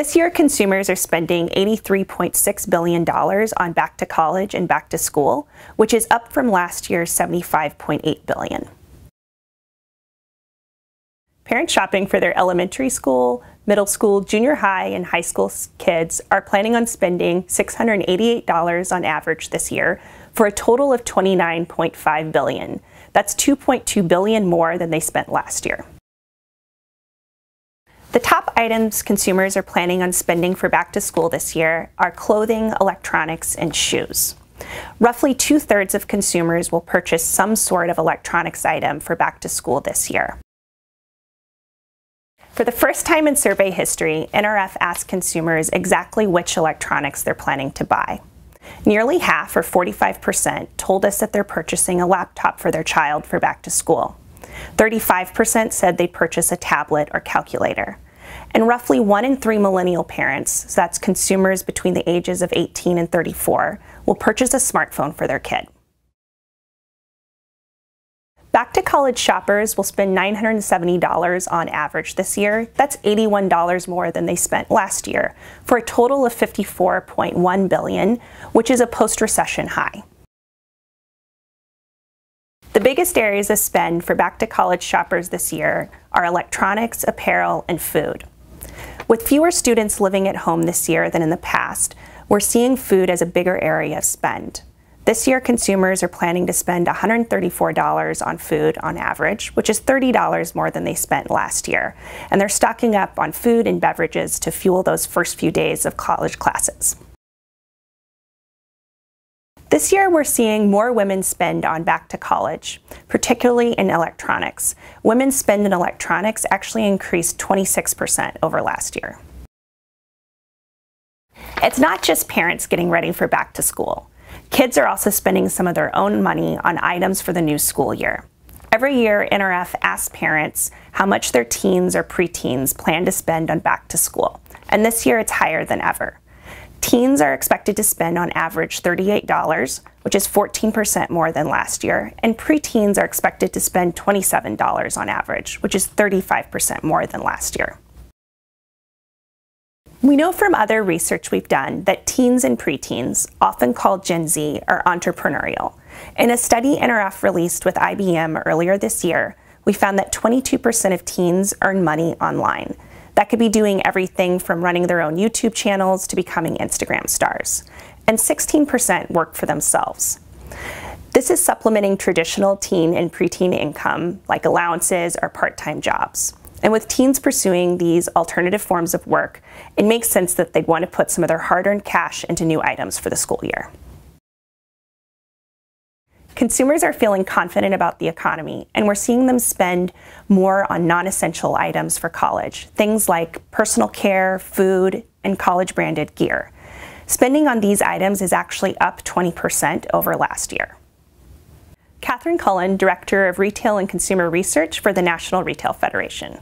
This year, consumers are spending $83.6 billion on back to college and back to school, which is up from last year's $75.8 billion. Parents shopping for their elementary school, middle school, junior high, and high school kids are planning on spending $688 on average this year for a total of $29.5 billion. That's $2.2 billion more than they spent last year. The top items consumers are planning on spending for back to school this year are clothing, electronics, and shoes. Roughly 2/3 of consumers will purchase some sort of electronics item for back to school this year. For the first time in survey history, NRF asked consumers exactly which electronics they're planning to buy. Nearly half, or 45%, told us that they're purchasing a laptop for their child for back to school. 35% said they'd purchase a tablet or calculator. And roughly 1 in 3 millennial parents, so that's consumers between the ages of 18 and 34, will purchase a smartphone for their kid. Back to college shoppers will spend $970 on average this year. That's $81 more than they spent last year, for a total of $54.1 billion, which is a post-recession high. The biggest areas of spend for back to college shoppers this year are electronics, apparel, and food. With fewer students living at home this year than in the past, we're seeing food as a bigger area of spend. This year, consumers are planning to spend $134 on food on average, which is $30 more than they spent last year. And they're stocking up on food and beverages to fuel those first few days of college classes. This year, we're seeing more women spend on back to college, particularly in electronics. Women's spend in electronics actually increased 26% over last year. It's not just parents getting ready for back to school. Kids are also spending some of their own money on items for the new school year. Every year, NRF asks parents how much their teens or preteens plan to spend on back to school, and this year it's higher than ever. Teens are expected to spend on average $38, which is 14% more than last year, and preteens are expected to spend $27 on average, which is 35% more than last year. We know from other research we've done that teens and preteens, often called Gen Z, are entrepreneurial. In a study NRF released with IBM earlier this year, we found that 22% of teens earn money online. That could be doing everything from running their own YouTube channels to becoming Instagram stars. And 16% work for themselves. This is supplementing traditional teen and preteen income, like allowances or part-time jobs. And with teens pursuing these alternative forms of work, it makes sense that they'd want to put some of their hard-earned cash into new items for the school year. Consumers are feeling confident about the economy, and we're seeing them spend more on non-essential items for college, things like personal care, food, and college-branded gear. Spending on these items is actually up 20% over last year. Catherine Cullen, Director of Retail and Consumer Research for the National Retail Federation.